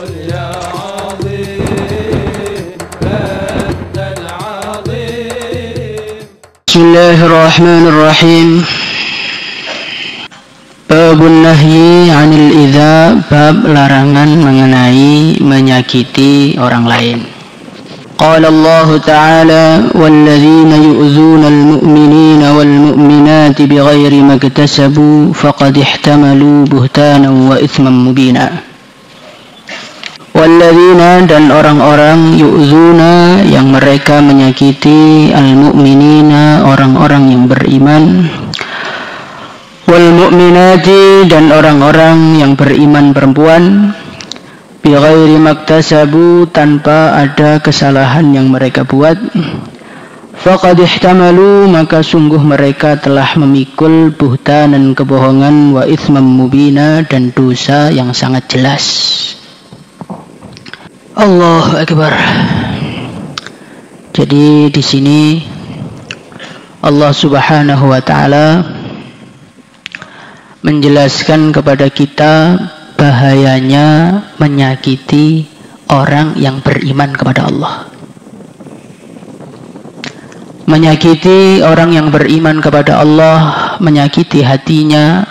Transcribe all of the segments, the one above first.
يا عظيم أنت العظيم. بسم الله الرحمن الرحيم. Babun nahyi 'anil idza, bab larangan mengenai menyakiti orang lain. Qala Allah Ta'ala walladzina yu'dzuna al-mu'minina wal-mu'minati bighairi maktasabu faqad ihtamalu buhtanan wa itsman mubina. Walladzina, dan orang-orang yu'dzuna yang mereka menyakiti al-mu'minina, orang-orang yang beriman, wal mu'minati, dan orang-orang yang beriman perempuan, bighairi maktasabu, tanpa ada kesalahan yang mereka buat, faqad ihtamalu, maka sungguh mereka telah memikul buhtanan, kebohongan, wa itsman mubina, dan dosa yang sangat jelas. Allahu Akbar. Jadi di sini Allah Subhanahu wa taala menjelaskan kepada kita bahayanya menyakiti orang yang beriman kepada Allah. Menyakiti orang yang beriman kepada Allah, menyakiti hatinya,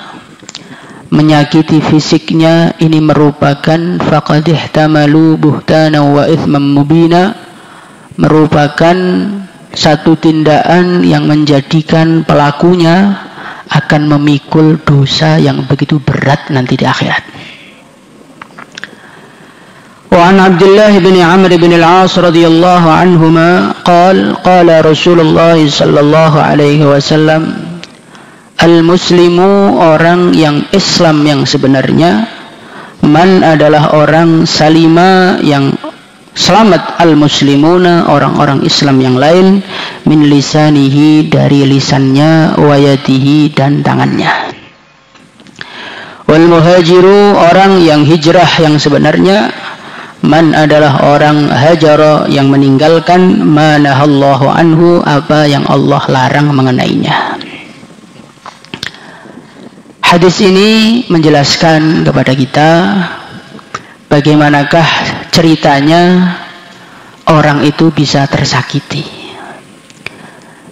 menyakiti fisiknya, ini merupakan faqad ihtamalu buhtanan wa itsman mubina, merupakan satu tindakan yang menjadikan pelakunya akan memikul dosa yang begitu berat nanti di akhirat. Wa an Abdullah bin Amr bin al-As radhiyallahu anhuma qala Rasulullah sallallahu alaihi wasallam, al-muslimu, orang yang Islam yang sebenarnya, man adalah orang salima yang selamat, al-muslimuna, orang-orang Islam yang lain, min lisanihi, dari lisannya, wa yadihi, dan tangannya. Wal muhajiru, orang yang hijrah yang sebenarnya, man adalah orang hajara yang meninggalkan, ma nahallahu anhu, apa yang Allah larang mengenainya. Hadis ini menjelaskan kepada kita bagaimanakah ceritanya orang itu bisa tersakiti.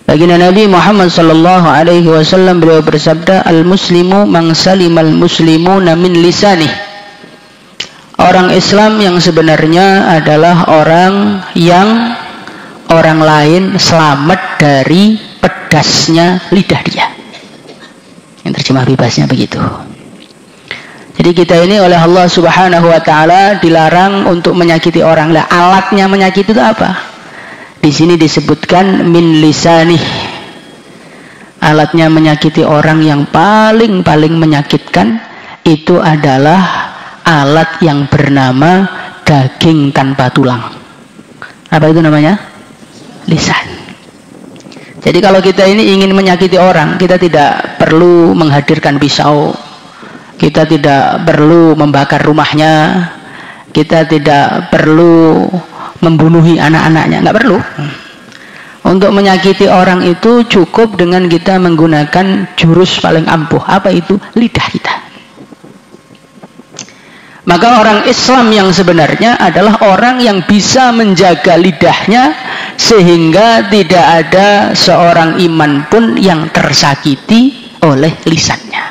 Baginda Nabi Muhammad sallallahu alaihi wasallam, beliau bersabda, al-muslimu man salimal muslimuna min lisanih. Orang Islam yang sebenarnya adalah orang yang orang lain selamat dari pedasnya lidah dia. Yang terjemah bebasnya begitu. Jadi kita ini oleh Allah Subhanahu wa taala dilarang untuk menyakiti orang. Lah, alatnya menyakiti itu apa? Di sini disebutkan min lisanih. Alatnya menyakiti orang yang paling menyakitkan itu adalah alat yang bernama daging tanpa tulang. Apa itu namanya? Lisan. Jadi kalau kita ini ingin menyakiti orang, kita tidak perlu menghadirkan pisau, kita tidak perlu membakar rumahnya, kita tidak perlu membunuhi anak-anaknya, nggak perlu. Untuk menyakiti orang itu cukup dengan kita menggunakan jurus paling ampuh. Apa itu? Lidah kita. Maka orang Islam yang sebenarnya adalah orang yang bisa menjaga lidahnya sehingga tidak ada seorang iman pun yang tersakiti oleh lisannya.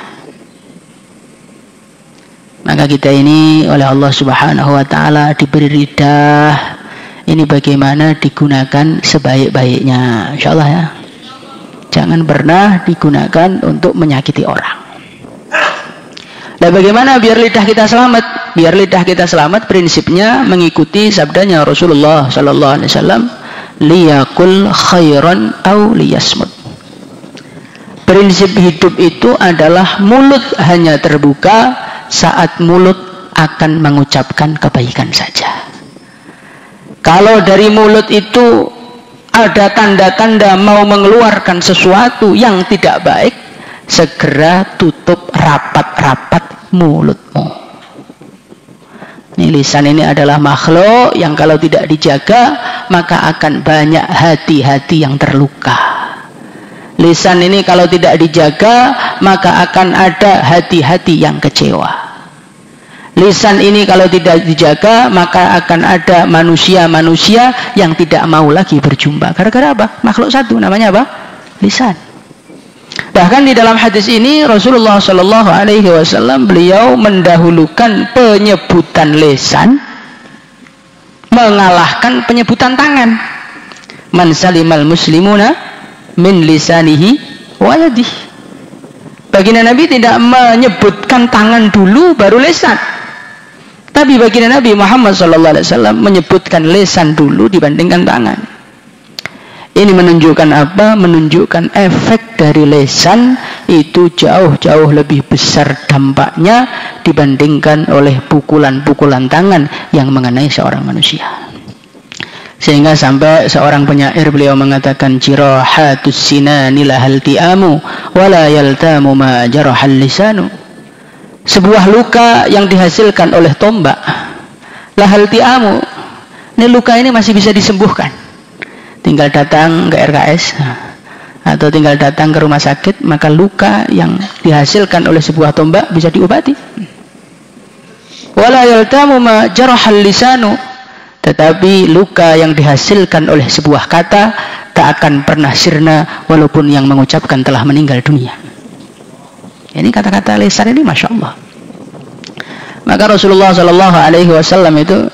Maka kita ini oleh Allah Subhanahu wa taala diberi lidah. Ini bagaimana digunakan sebaik-baiknya, insyaallah ya. Jangan pernah digunakan untuk menyakiti orang. Dan bagaimana biar lidah kita selamat? Biar lidah kita selamat prinsipnya mengikuti sabdanya Rasulullah sallallahu alaihi wasallam, liyakul khairan au liyasmut. Prinsip hidup itu adalah mulut hanya terbuka saat mulut akan mengucapkan kebaikan saja. Kalau dari mulut itu ada tanda-tanda mau mengeluarkan sesuatu yang tidak baik, segera tutup rapat-rapat mulutmu. Ini lisan ini adalah makhluk yang kalau tidak dijaga maka akan banyak hati-hati yang terluka. Lisan ini kalau tidak dijaga maka akan ada hati-hati yang kecewa. Lisan ini kalau tidak dijaga, maka akan ada manusia-manusia yang tidak mau lagi berjumpa. Gara-gara apa? Makhluk satu, namanya apa? Lisan. Bahkan di dalam hadis ini Rasulullah Shallallahu Alaihi Wasallam beliau mendahulukan penyebutan lisan mengalahkan penyebutan tangan. Man salimal muslimuna min lisanihi wa yadihi. Baginda Nabi tidak menyebutkan tangan dulu baru lisan. Tapi baginda Nabi Muhammad SAW menyebutkan lisan dulu dibandingkan tangan. Ini menunjukkan apa? Menunjukkan efek dari lisan itu jauh-jauh lebih besar dampaknya dibandingkan oleh pukulan-pukulan tangan yang mengenai seorang manusia. Sehingga sampai seorang penyair beliau mengatakan jirahatus sinani lahal ti'amu wala yaltamu ma jarahal lisanu. Sebuah luka yang dihasilkan oleh tombak lahal ti'amu, ini luka ini masih bisa disembuhkan, tinggal datang ke RKS atau tinggal datang ke rumah sakit, maka luka yang dihasilkan oleh sebuah tombak bisa diobati. Wala yaltamu ma jarahal lisanu, tetapi luka yang dihasilkan oleh sebuah kata tak akan pernah sirna walaupun yang mengucapkan telah meninggal dunia. Ini kata-kata lisan ini Masya Allah. Maka Rasulullah Sallallahu Alaihi Wasallam itu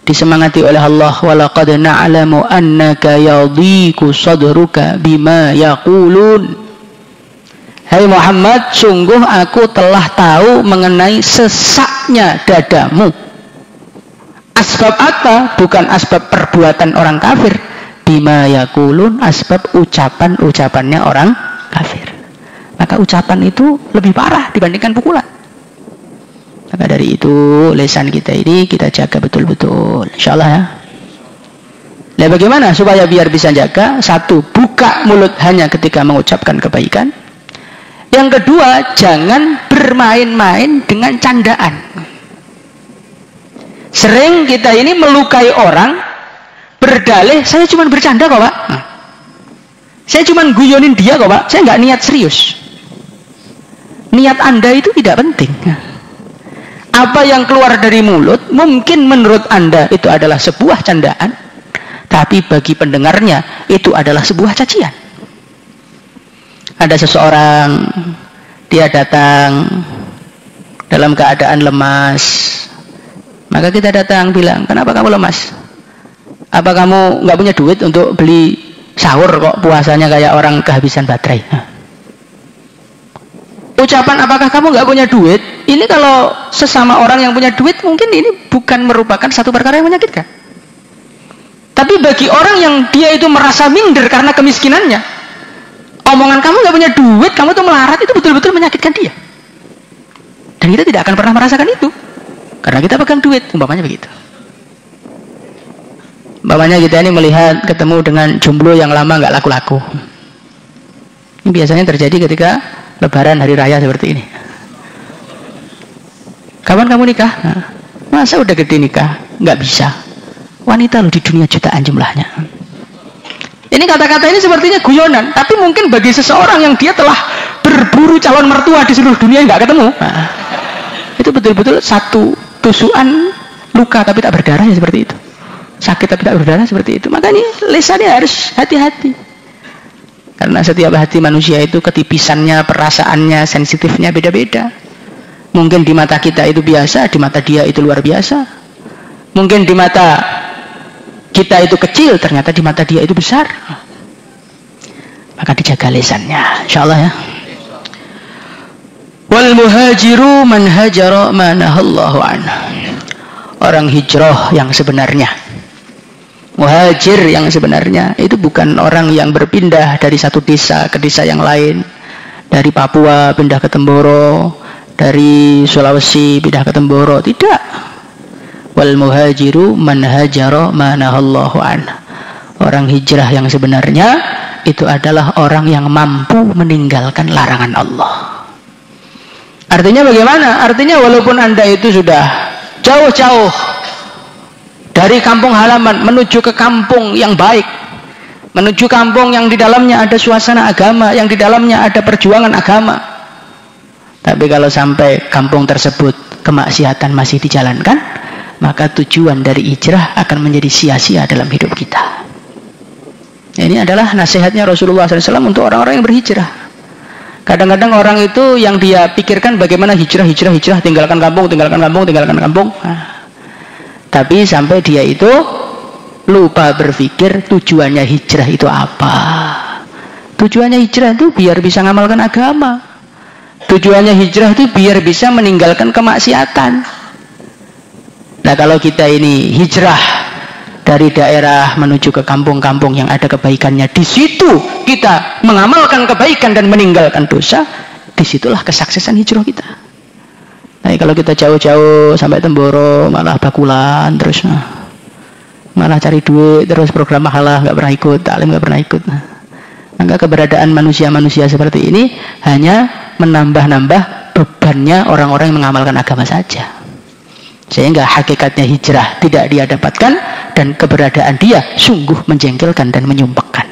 disemangati oleh Allah, walaqad na'lamu annaka yadhiku sadruka bima yaqulun. Hai Muhammad, sungguh aku telah tahu mengenai sesaknya dadamu. Asbab apa? Bukan asbab perbuatan orang kafir. Bima yaqulun, asbab ucapan-ucapannya orang kafir. Maka ucapan itu lebih parah dibandingkan pukulan. Maka dari itu lisan kita ini kita jaga betul-betul, insyaallah ya. Nah, bagaimana supaya biar bisa jaga? Satu, buka mulut hanya ketika mengucapkan kebaikan. Yang kedua, jangan bermain-main dengan candaan. Sering kita ini melukai orang berdalih, saya cuma bercanda kok Pak. Saya cuma guyonin dia kok Pak, saya nggak niat serius. Niat Anda itu tidak penting. Apa yang keluar dari mulut mungkin menurut Anda itu adalah sebuah candaan, tapi bagi pendengarnya itu adalah sebuah cacian. Ada seseorang, dia datang dalam keadaan lemas, maka kita datang bilang, kenapa kamu lemas? Apa kamu nggak punya duit untuk beli sahur kok puasanya kayak orang kehabisan baterai? Ucapan apakah kamu nggak punya duit, ini kalau sesama orang yang punya duit mungkin ini bukan merupakan satu perkara yang menyakitkan. Tapi bagi orang yang dia itu merasa minder karena kemiskinannya, omongan kamu nggak punya duit, kamu tuh melarat, itu betul-betul menyakitkan dia. Dan kita tidak akan pernah merasakan itu karena kita pegang duit, umpamanya begitu. Umpamanya kita ini melihat ketemu dengan jomblo yang lama nggak laku-laku. Ini biasanya terjadi ketika Lebaran hari raya seperti ini. Kapan kamu nikah? Masa udah gede nikah? Nggak bisa. Wanita loh di dunia jutaan jumlahnya. Ini kata-kata ini sepertinya guyonan, tapi mungkin bagi seseorang yang dia telah berburu calon mertua di seluruh dunia nggak ketemu, itu betul-betul satu tusukan luka tapi tak berdarah ya, seperti itu. Sakit tapi tak berdarah seperti itu. Makanya lisannya harus hati-hati. Karena setiap hati manusia itu ketipisannya, perasaannya, sensitifnya beda-beda. Mungkin di mata kita itu biasa, di mata dia itu luar biasa. Mungkin di mata kita itu kecil, ternyata di mata dia itu besar. Maka dijaga lisannya, insyaallah ya. Wal muhajiru man hajara ma nahallahu anhu. Orang hijrah yang sebenarnya, muhajir yang sebenarnya itu bukan orang yang berpindah dari satu desa ke desa yang lain, dari Papua pindah ke Temboro, dari Sulawesi pindah ke Temboro, tidak. Wal muhajiru man hajara ma nahallahu anhu. Orang hijrah yang sebenarnya itu adalah orang yang mampu meninggalkan larangan Allah. Artinya bagaimana? Artinya walaupun Anda itu sudah jauh-jauh dari kampung halaman menuju ke kampung yang baik, menuju kampung yang di dalamnya ada suasana agama, yang di dalamnya ada perjuangan agama, tapi kalau sampai kampung tersebut kemaksiatan masih dijalankan, maka tujuan dari hijrah akan menjadi sia-sia dalam hidup kita. Ini adalah nasihatnya Rasulullah SAW untuk orang-orang yang berhijrah. Kadang-kadang orang itu yang dia pikirkan bagaimana hijrah, tinggalkan kampung. Nah, tapi sampai dia itu lupa berpikir tujuannya hijrah itu apa. Tujuannya hijrah itu biar bisa ngamalkan agama. Tujuannya hijrah itu biar bisa meninggalkan kemaksiatan. Nah, kalau kita ini hijrah dari daerah menuju ke kampung-kampung yang ada kebaikannya, di situ kita mengamalkan kebaikan dan meninggalkan dosa, disitulah kesuksesan hijrah kita. Nah, kalau kita jauh-jauh sampai Temboro malah bakulan terus, malah cari duit terus, program mahalah nggak pernah ikut, taklim nggak pernah ikut. Maka keberadaan manusia-manusia seperti ini hanya menambah-nambah bebannya orang-orang yang mengamalkan agama saja, sehingga hakikatnya hijrah tidak dia dapatkan dan keberadaan dia sungguh menjengkelkan dan menyumpekkan.